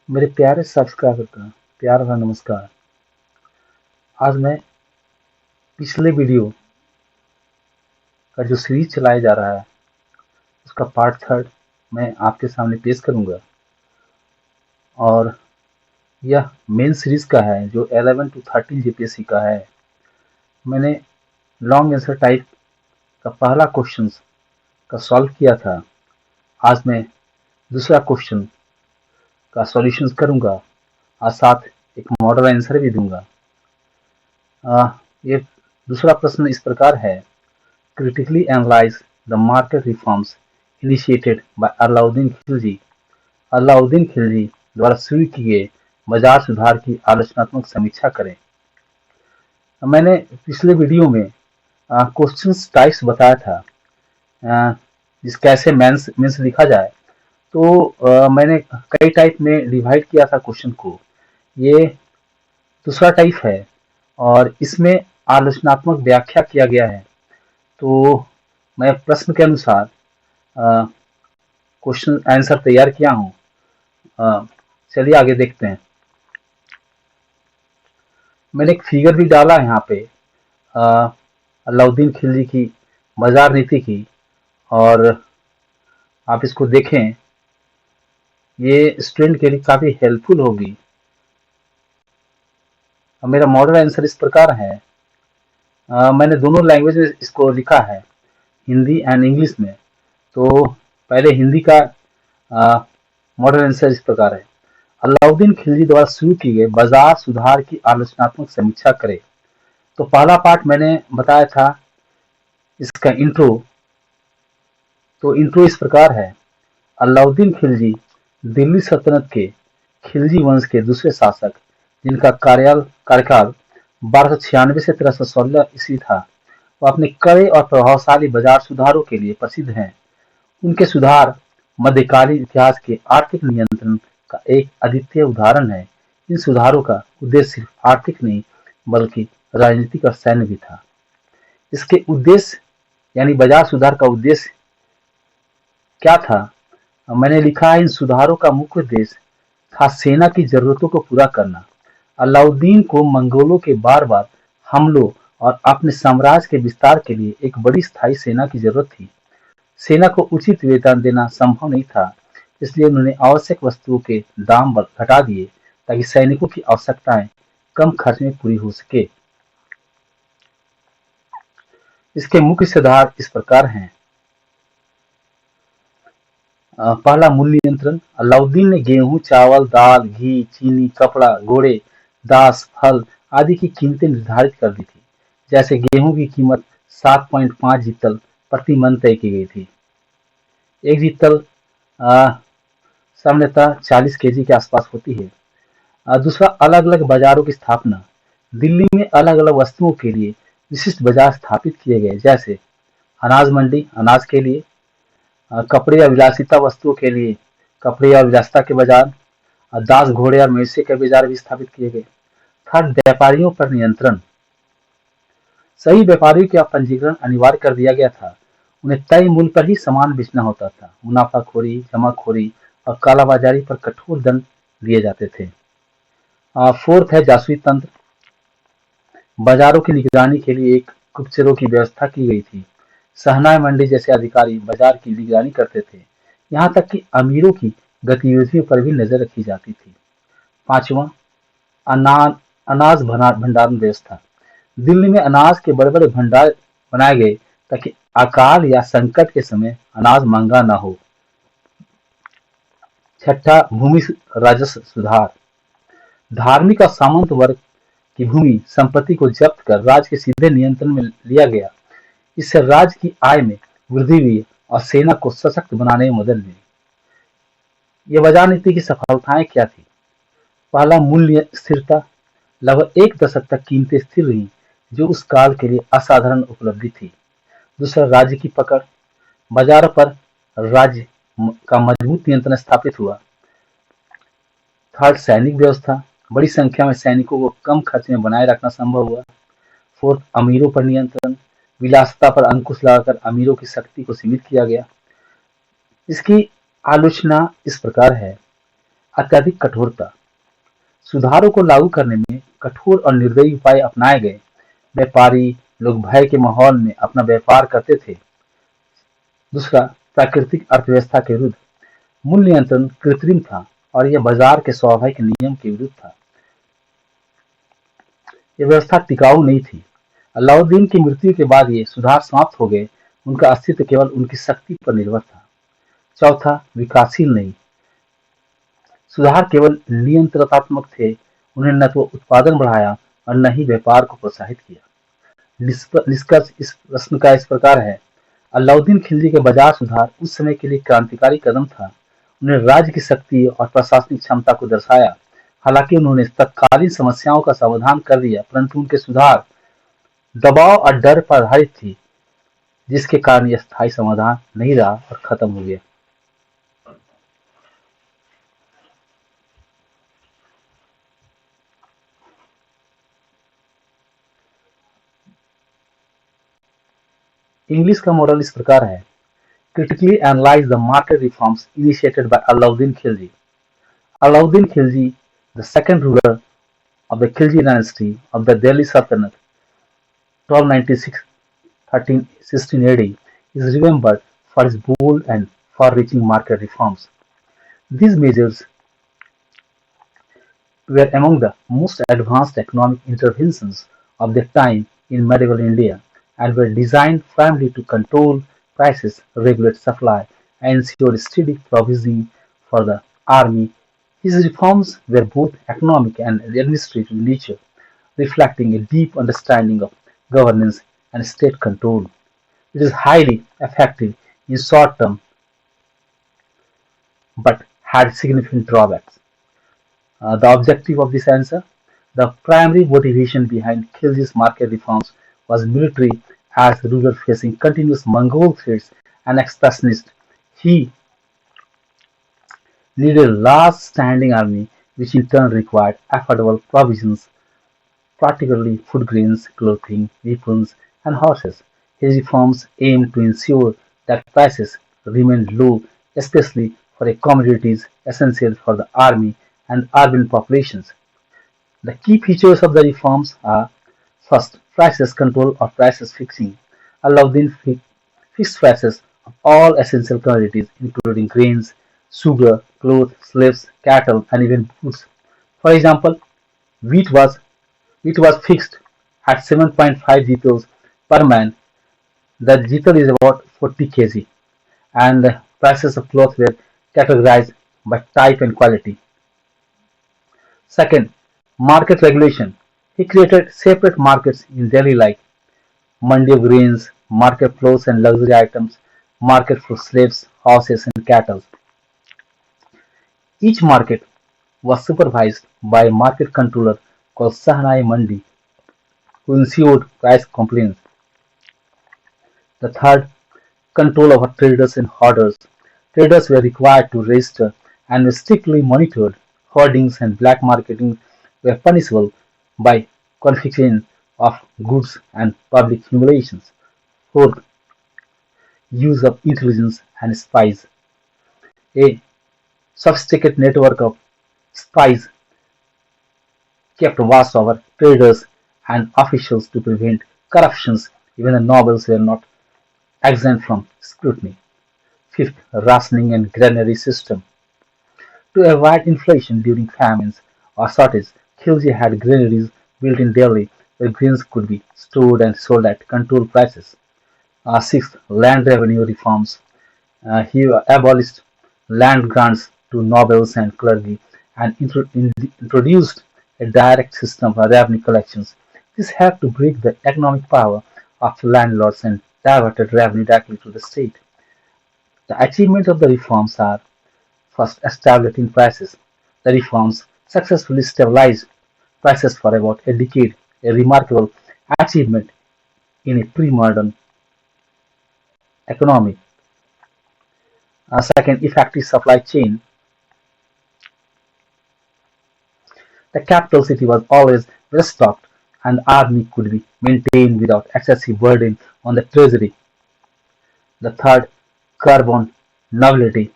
मेरे प्यारे सब्सक्राइबर का प्यार भरा नमस्कार। आज मैं पिछले वीडियो का जो सीरीज चलाया जा रहा है उसका पार्ट थर्ड मैं आपके सामने पेश करूंगा। और यह मेन सीरीज का है जो 11 to 13 जीपीएससी का है। मैंने लॉन्ग आंसर टाइप का पहला क्वेश्चन का सॉल्व किया था। आज मैं दूसरा क्वेश्चन का सॉल्यूशन करूंगा और साथ एक मॉडल आंसर भी दूंगा। ये दूसरा प्रश्न इस प्रकार है: critically analyze the market reforms initiated by Alauddin Khilji. Alauddin Khilji द्वारा शुरू किए बाजार सुधार की आलोचनात्मक समीक्षा करें। मैंने पिछले वीडियो में क्वेश्चन टाइप्स बताया था, जिस कैसे मेंस लिखा जाए। तो मैंने कई टाइप में डिवाइड किया था क्वेश्चन को। ये दूसरा टाइप है और इसमें आलोचनात्मक व्याख्या किया गया है। तो मैं प्रश्न के अनुसार क्वेश्चन आंसर तैयार किया हूँ। चलिए आगे देखते हैं। मैंने एक फिगर भी डाला है यहाँ पे अलाउद्दीन खिलजी की बाजार नीति की, और आप इसको देखें। ये स्टूडेंट के लिए काफी हेल्पफुल होगी। मेरा मॉडल आंसर इस प्रकार है। मैंने दोनों लैंग्वेज में इसको लिखा है, हिंदी एंड इंग्लिश में। तो पहले हिंदी का मॉडल आंसर इस प्रकार है: अलाउद्दीन खिलजी द्वारा शुरू किए गए बाजार सुधार की आलोचनात्मक समीक्षा करें। तो पहला पार्ट मैंने बताया था इसका इंट्रो। तो इंट्रो इस प्रकार है: अलाउद्दीन खिलजी दिल्ली सल्तनत के खिलजी वंश के दूसरे शासक, जिनका कार्यकाल 1296 से 1316 ईस्वी था। वह अपने कड़े और प्रभावशाली बाजार सुधारों के लिए प्रसिद्ध हैं। उनके सुधार मध्यकालीन इतिहास के आर्थिक नियंत्रण का एक अद्वितीय उदाहरण है। इन सुधारों का उद्देश्य सिर्फ आर्थिक नहीं बल्कि राजनीतिक और सैन्य भी था। इसके उद्देश्य यानी बाजार सुधार का उद्देश्य क्या था? मैंने लिखा है, इन सुधारों का मुख्य उद्देश्य था सेना की जरूरतों को पूरा करना। अलाउद्दीन को मंगोलों के बार बार हमलों और अपने साम्राज्य के विस्तार के लिए एक बड़ी स्थायी सेना की जरूरत थी। सेना को उचित वेतन देना संभव नहीं था, इसलिए उन्होंने आवश्यक वस्तुओं के दाम घटा दिए ताकि सैनिकों की आवश्यकताएं कम खर्च में पूरी हो सके। इसके मुख्य सुधार इस प्रकार हैं। पहला, मूल्य नियंत्रण। अलाउद्दीन ने गेहूं, चावल, दाल, घी, चीनी, कपड़ा, घोड़े, दास, फल आदि की कीमतें निर्धारित कर दी थी। जैसे गेहूं की कीमत 7.5 जितल प्रति मन तय की गई थी। एक जितल सामान्यतः 40 केजी के आसपास होती है। दूसरा, अलग अलग बाजारों की स्थापना। दिल्ली में अलग अलग वस्तुओं के लिए विशिष्ट बाजार स्थापित किए गए, जैसे अनाज मंडी अनाज के लिए, कपड़े या विलासिता वस्तुओं के लिए कपड़े या विलासिता के बाजार, दास, घोड़े और मवेशी के बाजार भी स्थापित किए गए। थर्ड, व्यापारियों पर नियंत्रण। सही व्यापारियों का पंजीकरण अनिवार्य कर दिया गया था। उन्हें तय मूल्य पर ही सामान बेचना होता था। मुनाफाखोरी, जमाखोरी और कालाबाजारी पर कठोर दंड दिए जाते थे। फोर्थ है जासूसी तंत्र। बाजारों की निगरानी के लिए एक गुप्तचरों की व्यवस्था की गई थी। शहनाई मंडी जैसे अधिकारी बाजार की निगरानी करते थे। यहाँ तक कि अमीरों की गतिविधियों पर भी नजर रखी जाती थी। पांचवा, अनाज अनाज भंडारण व्यवस्था। दिल्ली में अनाज के बड़े बड़े भंडार बनाए गए ताकि अकाल या संकट के समय अनाज महंगा न हो। छठा, भूमि राजस्व सुधार। धार्मिक और सामंत वर्ग की भूमि संपत्ति को जब्त कर राज्य के सीधे नियंत्रण में लिया गया। इससे राज्य की आय में वृद्धि हुई और सेना को सशक्त बनाने में मदद मिली। ये बाजार नीति की सफलताएं क्या थी? पहला, मूल्य स्थिरता। लगभग एक दशक तक कीमतें स्थिर रहीं, जो उस काल के लिए असाधारण उपलब्धि थी। दूसरा, राज्य की पकड़। बाजारों पर राज्य का मजबूत नियंत्रण स्थापित हुआ। थर्ड, सैनिक व्यवस्था। बड़ी संख्या में सैनिकों को कम खर्च में बनाए रखना संभव हुआ। फोर्थ, अमीरों पर नियंत्रण। विलासिता पर अंकुश लगाकर अमीरों की शक्ति को सीमित किया गया। इसकी आलोचना इस प्रकार है: अत्यधिक कठोरता। सुधारों को लागू करने में कठोर और निर्दयी उपाय अपनाए गए। व्यापारी लोग भय के माहौल में अपना व्यापार करते थे। दूसरा, प्राकृतिक अर्थव्यवस्था के विरुद्ध। मूल्य नियंत्रण कृत्रिम था और यह बाजार के स्वाभाविक नियम के विरुद्ध था। यह व्यवस्था टिकाऊ नहीं थी। अलाउद्दीन की मृत्यु के बाद ये सुधार समाप्त हो गए। उनका अस्तित्व केवल उनकी शक्ति पर निर्भर था। चौथा, विकासशील नहीं। सुधार केवल नियंत्रणात्मक थे। उन्होंने न तो उत्पादन बढ़ाया और न ही व्यापार को प्रोत्साहित किया। निष्कर्ष इस प्रश्न का इस प्रकार है। अलाउद्दीन खिलजी के बाजार सुधार उस समय के लिए क्रांतिकारी कदम था। उन्होंने राज्य की शक्ति और प्रशासनिक क्षमता को दर्शाया। हालांकि उन्होंने तत्कालीन समस्याओं का समाधान कर दिया, परंतु उनके सुधार दबाव और डर पर आधारित थी, जिसके कारण यह स्थायी समाधान नहीं रहा और खत्म हो गया। इंग्लिश का मॉडल इस प्रकार है। Critically analyze the market reforms initiated by Alauddin Khilji. Alauddin Khilji, the second ruler of the Khilji dynasty of the Delhi Sultanate, 1296-1316 AD, is remembered for his bold and far-reaching market reforms. These measures were among the most advanced economic interventions of their time in medieval India and were designed primarily to control prices, regulate supply, and ensure steady provisioning for the army. His reforms were both economic and administrative in nature, reflecting a deep understanding of governance and state control. It is highly effective in short term but had significant drawbacks. The objective of this answer: the primary motivation behind Khilji's market reforms was military, as the ruler facing continuous Mongol threats and expansionists. He needed a large standing army, which in turn required affordable provisions, particularly food grains, clothing, weapons, and horses. His reforms aimed to ensure that prices remained low, especially for commodities essential for the army and urban populations. The key features of the reforms are: first, prices control or prices fixing. Alauddin fixed prices of all essential commodities including grains, sugar, clothes, slaves, cattle, and even goods. For example, wheat was wheat was fixed at 7.5 jittals per man. The jittal is about 40 kg, and the prices of cloth were categorized by type and quality. Second, market regulation. He created separate markets in Delhi like Mandi of grains, market clothes and luxury items, market for slaves, horses and cattle. Each market was supervised by a market controller called Sahnai Mandi, who ensured price compliance. The third, control over traders and hoarders. Traders were required to register and were strictly monitored. Hoardings and black marketing were punishable by confiscation of goods and public humiliations. Fourth, use of intelligence and spies. A sophisticated network of spies kept watch over traders and officials to prevent corruptions. Even the nobles were not exempt from scrutiny. Fifth, rationing and granary system. To avoid inflation during famines or shortages, Khilji had granaries built in Delhi where grains could be stored and sold at controlled prices. Sixth, land revenue reforms. He abolished land grants to nobles and clergy and introduced a direct system of revenue collections. This helped to break the economic power of landlords and diverted revenue directly to the state. The achievements of the reforms are: first, establishing prices. The reforms successfully stabilized prices for about a decade, a remarkable achievement in a pre-modern economy. Second, effective supply chain. The capital city was always well stocked and the army could be maintained without excessive burden on the treasury. The third, curb on novelty.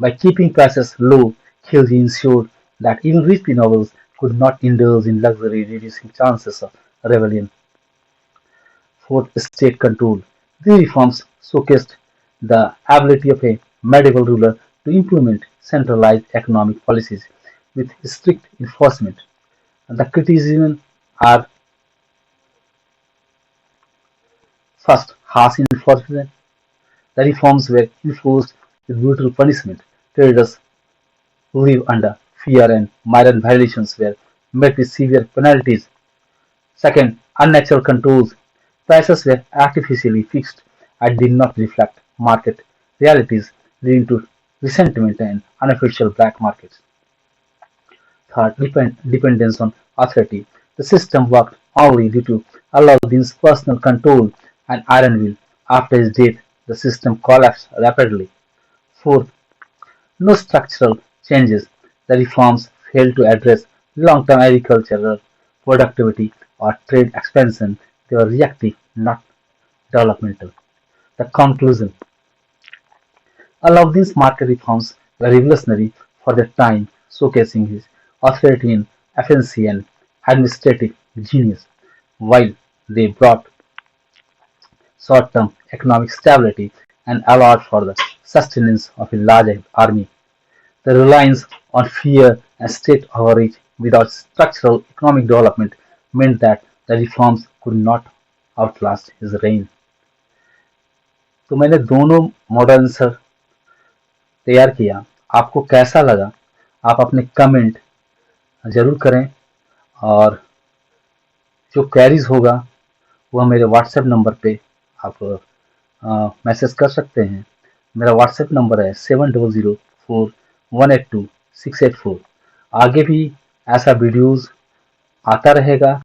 By keeping prices low, Khilji ensured that even rich nobles could not indulge in luxury, reducing chances of rebellion. Fourth, state control. These reforms showcased the ability of a medieval ruler to implement centralized economic policies with strict enforcement. The criticisms are: first, harsh enforcement. The reforms were enforced with brutal punishment. Traders who live under fear and minor violations were met with severe penalties. Second, unnatural controls. Prices were artificially fixed and did not reflect market realities, leading to resentment and unofficial black markets. Third, dependence on authority. The system worked only due to Alauddin's personal control and iron will. After his death, the system collapsed rapidly. Fourth, no structural changes. The reforms failed to address long-term agricultural productivity or trade expansion. They were reactive, not developmental. The conclusion: Alauddin's market reforms were revolutionary for their time, showcasing his authoritarian efficiency and administrative genius. While they brought short-term economic stability and allowed for the sustenance of a large army, the reliance on fear and state overreach without structural economic development meant that the reforms could not outlast his reign. तो मैंने दोनों model answer तैयार किया। आपको कैसा लगा? आप अपने कमेंट जरूर करें और जो क्वेरीज होगा वह मेरे व्हाट्सएप नंबर पे आप मैसेज कर सकते हैं। मेरा व्हाट्सएप नंबर है 7004182684। आगे भी ऐसा वीडियोस आता रहेगा।